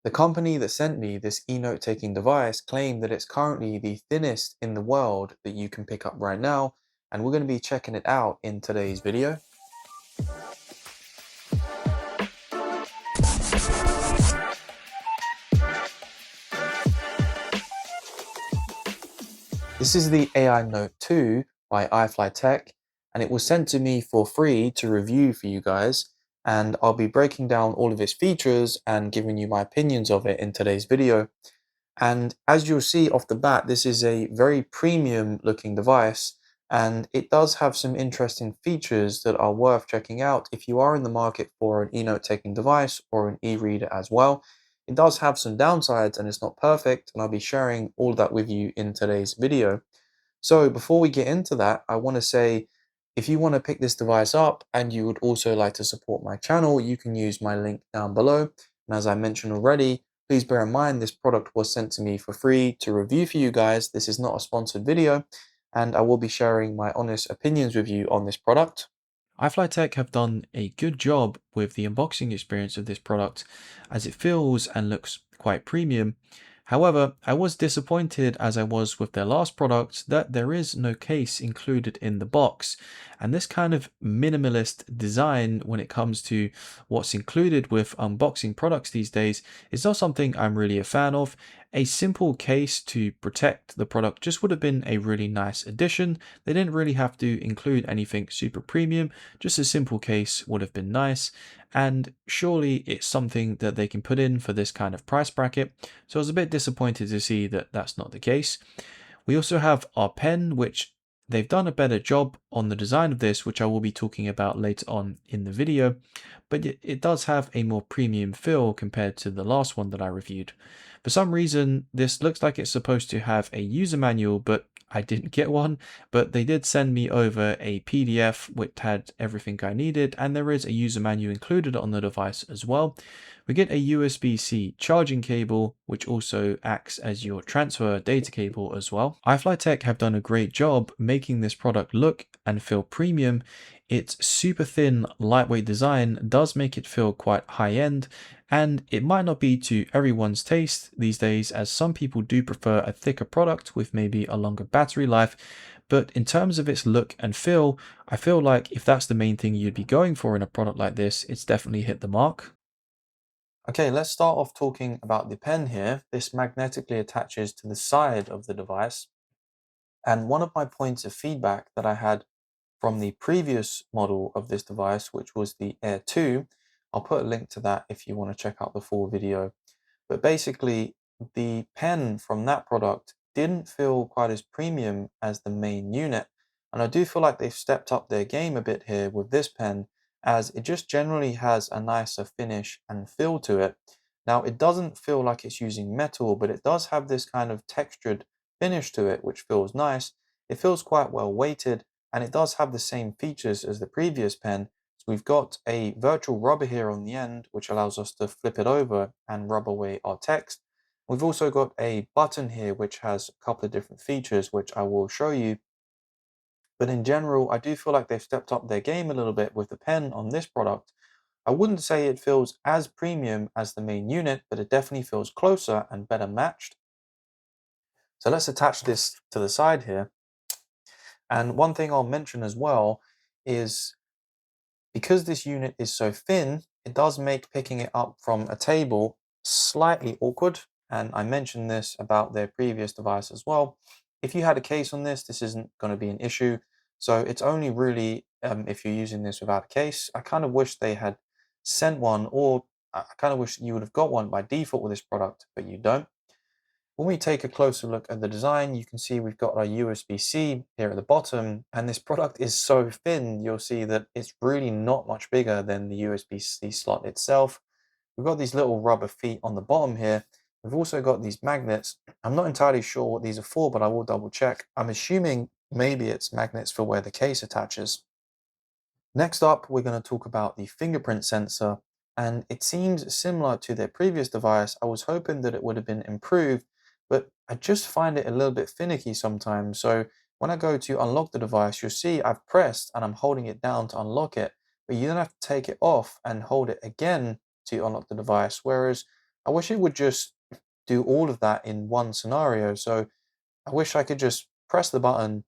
The company that sent me this e-note taking device claimed that it's currently the thinnest in the world that you can pick up right now, and we're going to be checking it out in today's video. This is the AI Note 2 by iFLYTEK, and it was sent to me for free to review for you guys, and I'll be breaking down all of its features and giving you my opinions of it in today's video. And as you'll see off the bat, this is a very premium looking device, and it does have some interesting features that are worth checking out if you are in the market for an e-note taking device or an e-reader as well. It does have some downsides and it's not perfect, and I'll be sharing all that with you in today's video. So before we get into that, I want to say if you want to pick this device up and you would also like to support my channel, you can use my link down below. And as I mentioned already, please bear in mind this product was sent to me for free to review for you guys. This is not a sponsored video, and I will be sharing my honest opinions with you on this product. iFLYTEK have done a good job with the unboxing experience of this product, as it feels and looks quite premium. However, I was disappointed, as I was with their last product, that there is no case included in the box. And this kind of minimalist design when it comes to what's included with unboxing products these days is not something I'm really a fan of. A simple case to protect the product just would have been a really nice addition. They didn't really have to include anything super premium, just a simple case would have been nice. And surely it's something that they can put in for this kind of price bracket. So I was a bit disappointed to see that that's not the case. We also have our pen, which they've done a better job on the design of this, which I will be talking about later on in the video, but it does have a more premium feel compared to the last one that I reviewed. For some reason, this looks like it's supposed to have a user manual, but I didn't get one, but they did send me over a PDF which had everything I needed, and there is a user manual included on the device as well. We get a USB-C charging cable, which also acts as your transfer data cable as well. iFLYTEK have done a great job making this product look and feel premium. Its super thin, lightweight design does make it feel quite high-end, and it might not be to everyone's taste these days, as some people do prefer a thicker product with maybe a longer battery life. But in terms of its look and feel, I feel like if that's the main thing you'd be going for in a product like this, it's definitely hit the mark. Okay, let's start off talking about the pen here. This magnetically attaches to the side of the device. And one of my points of feedback that I had from the previous model of this device, which was the Air 2, I'll put a link to that if you want to check out the full video. But basically, the pen from that product didn't feel quite as premium as the main unit. And I do feel like they've stepped up their game a bit here with this pen, as it just generally has a nicer finish and feel to it. Now, it doesn't feel like it's using metal, but it does have this kind of textured finish to it, which feels nice. It feels quite well weighted, and it does have the same features as the previous pen. So we've got a virtual rubber here on the end, which allows us to flip it over and rub away our text. We've also got a button here, which has a couple of different features, which I will show you. But in general, I do feel like they've stepped up their game a little bit with the pen on this product. I wouldn't say it feels as premium as the main unit, but it definitely feels closer and better matched. So let's attach this to the side here. And one thing I'll mention as well is because this unit is so thin, it does make picking it up from a table slightly awkward. And I mentioned this about their previous device as well. If you had a case on this, this isn't going to be an issue. So it's only really if you're using this without a case. I kind of wish they had sent one, or I kind of wish you would have got one by default with this product, but you don't. When we take a closer look at the design, you can see we've got our USB-C here at the bottom, and this product is so thin, you'll see that it's really not much bigger than the USB-C slot itself. We've got these little rubber feet on the bottom here. We've also got these magnets. I'm not entirely sure what these are for, but I will double check. I'm assuming maybe it's magnets for where the case attaches. Next up, we're going to talk about the fingerprint sensor, and it seems similar to their previous device. I was hoping that it would have been improved, but I just find it a little bit finicky sometimes. So when I go to unlock the device, you'll see I've pressed and I'm holding it down to unlock it, but you don't have to take it off and hold it again to unlock the device. Whereas I wish it would just do all of that in one scenario. So I wish I could just press the button.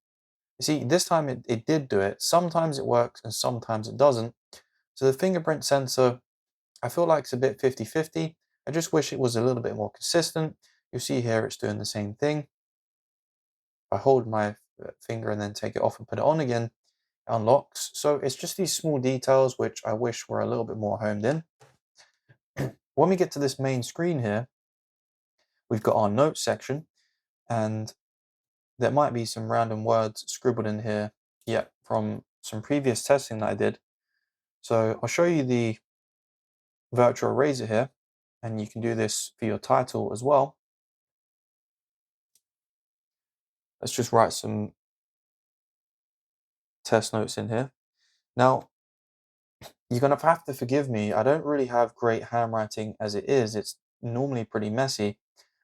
You see, this time it did do it. Sometimes it works and sometimes it doesn't. So the fingerprint sensor, I feel like it's a bit 50-50. I just wish it was a little bit more consistent. You'll see here it's doing the same thing. I hold my finger and then take it off and put it on again, it unlocks. So it's just these small details which I wish were a little bit more honed in. When we get to this main screen here, we've got our notes section, and there might be some random words scribbled in here yet from some previous testing that I did. So I'll show you the virtual eraser here, and you can do this for your title as well. Let's just write some test notes in here. Now, you're going to have to forgive me. I don't really have great handwriting as it is. It's normally pretty messy.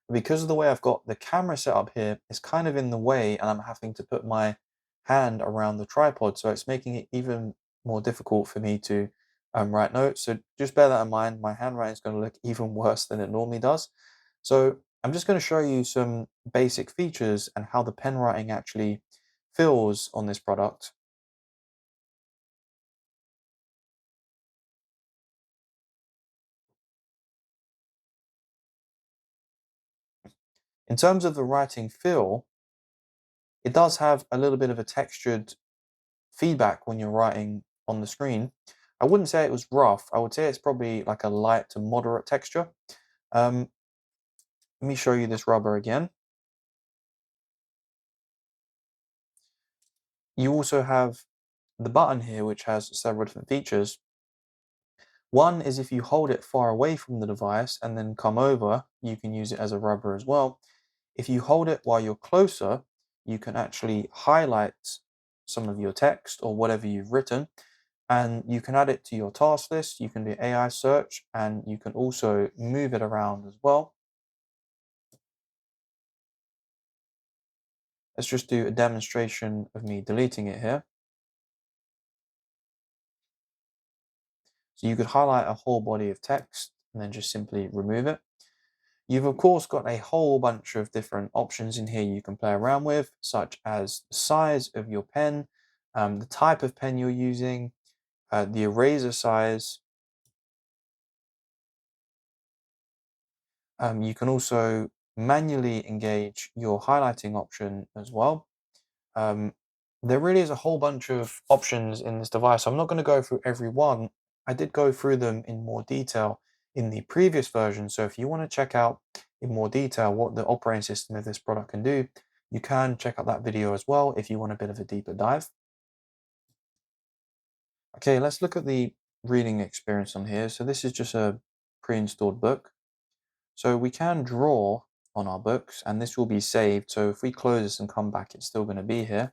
But because of the way I've got the camera set up here, it's kind of in the way, and I'm having to put my hand around the tripod. So it's making it even more difficult for me to write notes. So just bear that in mind. My handwriting is going to look even worse than it normally does. So I'm just going to show you some basic features and how the pen writing actually feels on this product. In terms of the writing feel, it does have a little bit of a textured feedback when you're writing on the screen. I wouldn't say it was rough. I would say it's probably like a light to moderate texture. Let me show you this rubber again. You also have the button here, which has several different features. One is if you hold it far away from the device and then come over, you can use it as a rubber as well. If you hold it while you're closer, you can actually highlight some of your text or whatever you've written, and you can add it to your task list. You can do AI search, and you can also move it around as well. Let's just do a demonstration of me deleting it here. So you could highlight a whole body of text and then just simply remove it. You've of course got a whole bunch of different options in here you can play around with, such as the size of your pen, the type of pen you're using, the eraser size. You can also manually engage your highlighting option as well. Um, there really is a whole bunch of options in this device. I'm not going to go through every one. I did go through them in more detail in the previous version. So if you want to check out in more detail what the operating system of this product can do, you can check out that video as well if you want a bit of a deeper dive. Okay, let's look at the reading experience on here. So this is just a pre-installed book. So we can draw on our books and this will be saved. So if we close this and come back, it's still going to be here.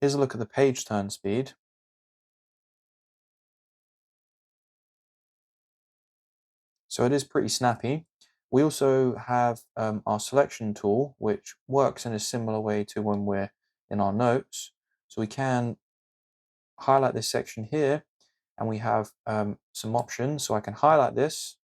Here's a look at the page turn speed. So it is pretty snappy. We also have our selection tool, which works in a similar way to when we're in our notes. So we can highlight this section here and we have some options. So I can highlight this.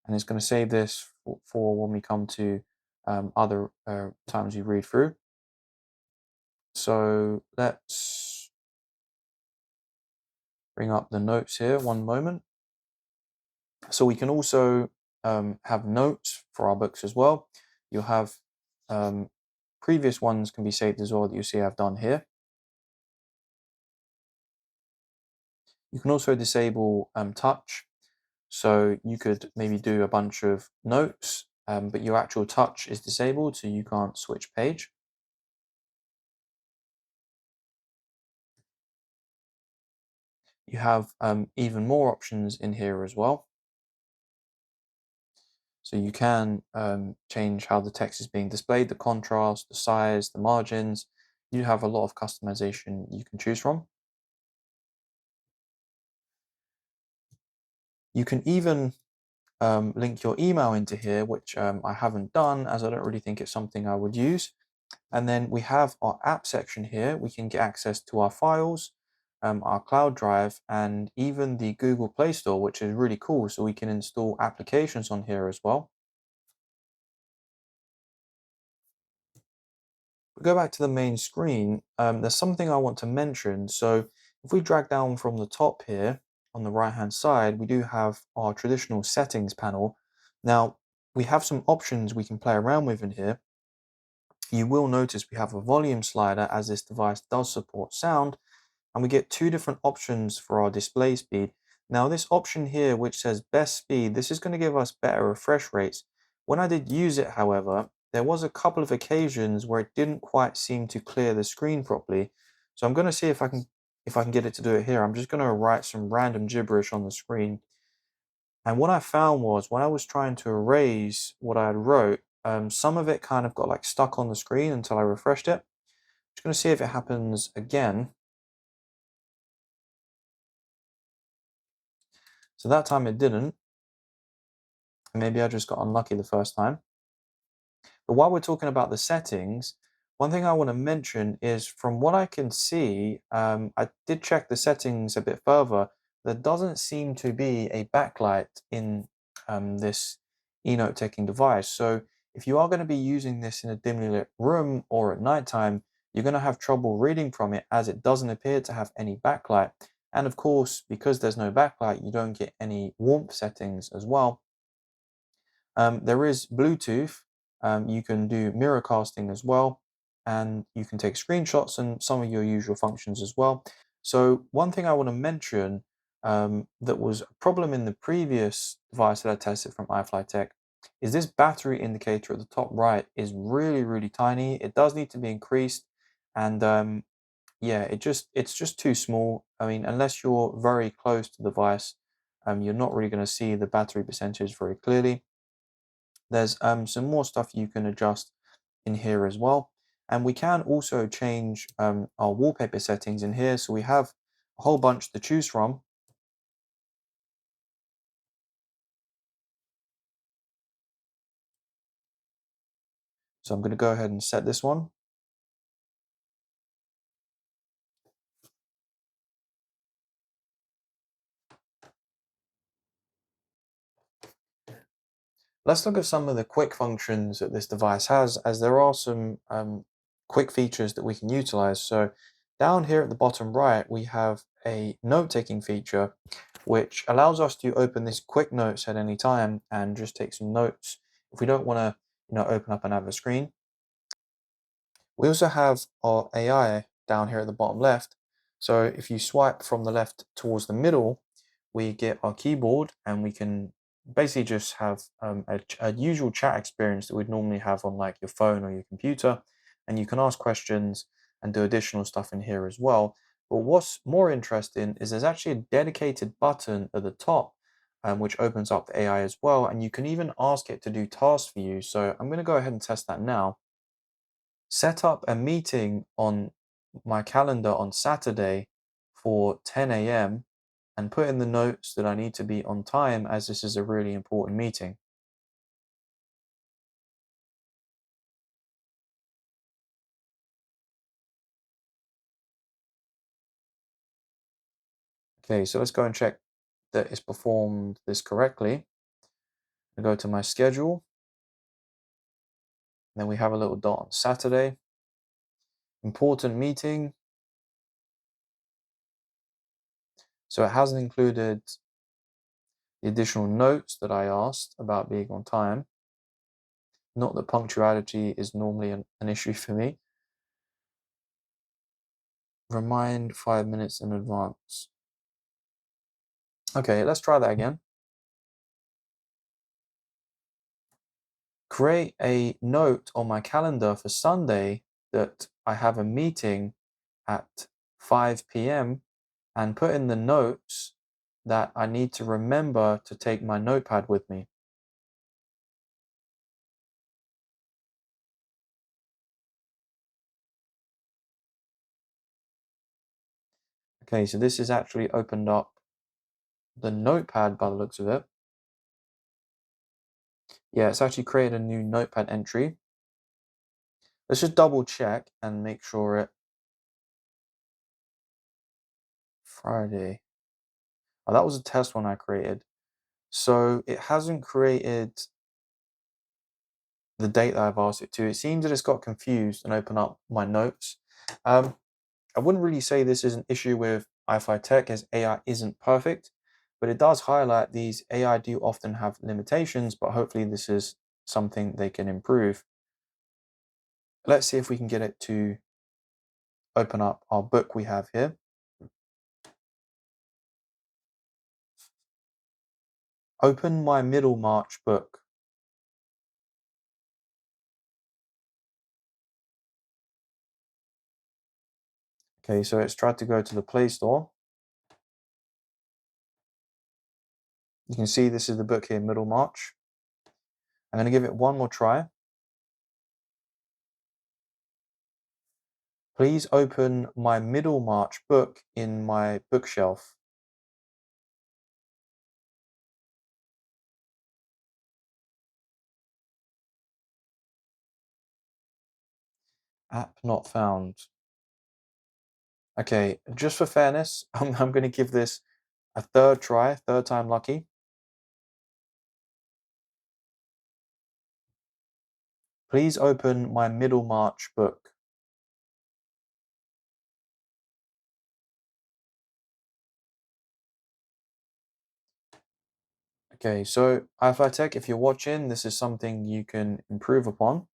And it's going to save this for when we come to other times we read through. So let's bring up the notes here, one moment. So we can also have notes for our books as well. You'll have previous ones can be saved as well that you see I've done here. You can also disable touch. So you could maybe do a bunch of notes, but your actual touch is disabled, so you can't switch page. You have even more options in here as well. So you can change how the text is being displayed, the contrast, the size, the margins. You have a lot of customization you can choose from. You can even link your email into here, which I haven't done as I don't really think it's something I would use. And then we have our app section here. We can get access to our files. our cloud drive, and even the Google Play Store, which is really cool. So we can install applications on here as well. We go back to the main screen. There's something I want to mention. So if we drag down from the top here on the right hand side, we do have our traditional settings panel. Now we have some options we can play around with in here. You will notice we have a volume slider as this device does support sound, and we get two different options for our display speed. Now this option here, which says best speed, this is going to give us better refresh rates. When I did use it, however, there was a couple of occasions where it didn't quite seem to clear the screen properly. So I'm going to see if I can get it to do it here. I'm just going to write some random gibberish on the screen. And what I found was when I was trying to erase what I had wrote, some of it kind of got like stuck on the screen until I refreshed it. Just going to see if it happens again. So that time it didn't. Maybe I just got unlucky the first time. But while we're talking about the settings, one thing I want to mention is from what I can see, I did check the settings a bit further. There doesn't seem to be a backlight in this e-note taking device. So if you are going to be using this in a dimly lit room or at nighttime, you're going to have trouble reading from it as it doesn't appear to have any backlight. And of course, because there's no backlight, you don't get any warmth settings as well. There is Bluetooth. You can do mirror casting as well, and you can take screenshots and some of your usual functions as well. So one thing I want to mention that was a problem in the previous device that I tested from iFLYTEK is this battery indicator at the top right is really, really tiny. It does need to be increased, and yeah, it's just too small. I mean, unless you're very close to the device, you're not really going to see the battery percentage very clearly. There's some more stuff you can adjust in here as well. And we can also change our wallpaper settings in here. So we have a whole bunch to choose from. So I'm going to go ahead and set this one. Let's look at some of the quick functions that this device has, as there are some quick features that we can utilize. So down here at the bottom right, we have a note-taking feature, which allows us to open this quick notes at any time and just take some notes if we don't want to, open up another screen. We also have our AI down here at the bottom left. So if you swipe from the left towards the middle, we get our keyboard and we can basically just have a usual chat experience that we'd normally have on like your phone or your computer. And you can ask questions and do additional stuff in here as well. But what's more interesting is there's actually a dedicated button at the top, which opens up the AI as well. And you can even ask it to do tasks for you. So I'm going to go ahead and test that now. Set up a meeting on my calendar on Saturday for 10 a.m. and put in the notes that I need to be on time as this is a really important meeting. Okay, so let's go and check that it's performed this correctly. I go to my schedule, then we have a little dot on Saturday. Important meeting. So it hasn't included the additional notes that I asked about being on time. Not that punctuality is normally an issue for me. Remind 5 minutes in advance. Okay, let's try that again. Create a note on my calendar for Sunday that I have a meeting at 5 p.m. and put in the notes that I need to remember to take my notepad with me. Okay, so this has actually opened up the notepad by the looks of it. Yeah, it's actually created a new notepad entry. Let's just double check and make sure it Friday. Oh, that was a test one I created. So it hasn't created the date that I've asked it to. It seems that it's got confused and opened up my notes. Um, I wouldn't really say this is an issue with iFLYTEK as AI isn't perfect, but it does highlight these AI do often have limitations, but hopefully this is something they can improve. Let's see if we can get it to open up our book we have here. Open my Middlemarch book. Okay, so it's tried to go to the Play Store. You can see this is the book here, Middlemarch. I'm going to give it one more try. Please open my Middlemarch book in my bookshelf. App not found. Okay, just for fairness, I'm going to give this a third try, third time lucky. Please open my Middlemarch book. Okay, so iFLYTEK, if you're watching, this is something you can improve upon.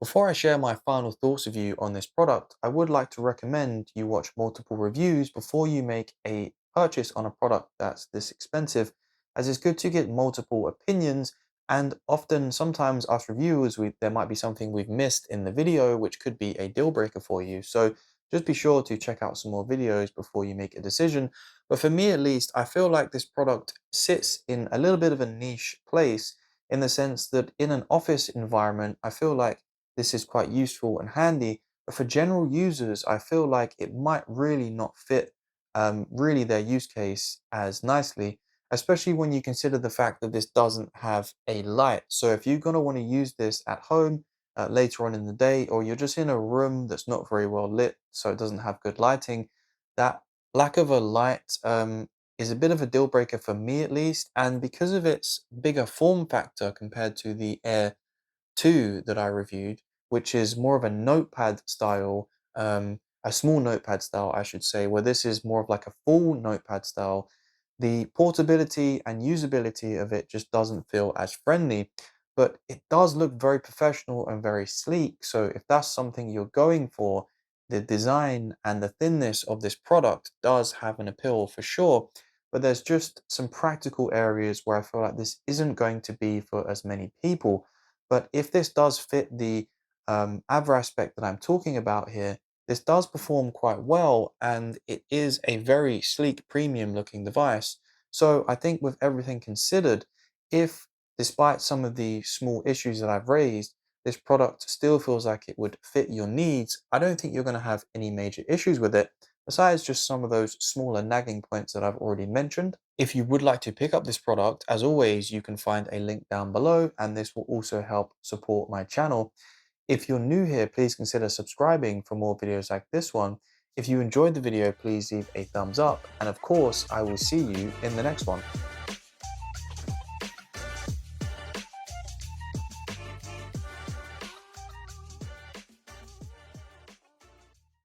Before I share my final thoughts with you on this product, I would like to recommend you watch multiple reviews before you make a purchase on a product that's this expensive, as it's good to get multiple opinions. And often, sometimes us reviewers, there might be something we've missed in the video, which could be a deal breaker for you. So just be sure to check out some more videos before you make a decision. But for me, at least, I feel like this product sits in a little bit of a niche place in the sense that in an office environment, I feel like this is quite useful and handy, but for general users, I feel like it might really not fit really their use case as nicely, especially when you consider the fact that this doesn't have a light. So if you're going to want to use this at home later on in the day, or you're just in a room that's not very well lit, so it doesn't have good lighting, that lack of a light is a bit of a deal breaker for me at least. And because of its bigger form factor compared to the Air 2 that I reviewed, which is more of a notepad style, a small notepad style, I should say, where this is more of like a full notepad style. The portability and usability of it just doesn't feel as friendly, but it does look very professional and very sleek. So if that's something you're going for, the design and the thinness of this product does have an appeal for sure. But there's just some practical areas where I feel like this isn't going to be for as many people. But if this does fit the other aspect that I'm talking about here, this does perform quite well and it is a very sleek premium looking device. So I think with everything considered, if despite some of the small issues that I've raised, this product still feels like it would fit your needs, I don't think you're going to have any major issues with it, besides just some of those smaller nagging points that I've already mentioned. If you would like to pick up this product, as always, you can find a link down below, and this will also help support my channel. If you're new here, please consider subscribing for more videos like this one. If you enjoyed the video, please leave a thumbs up, and of course, I will see you in the next one.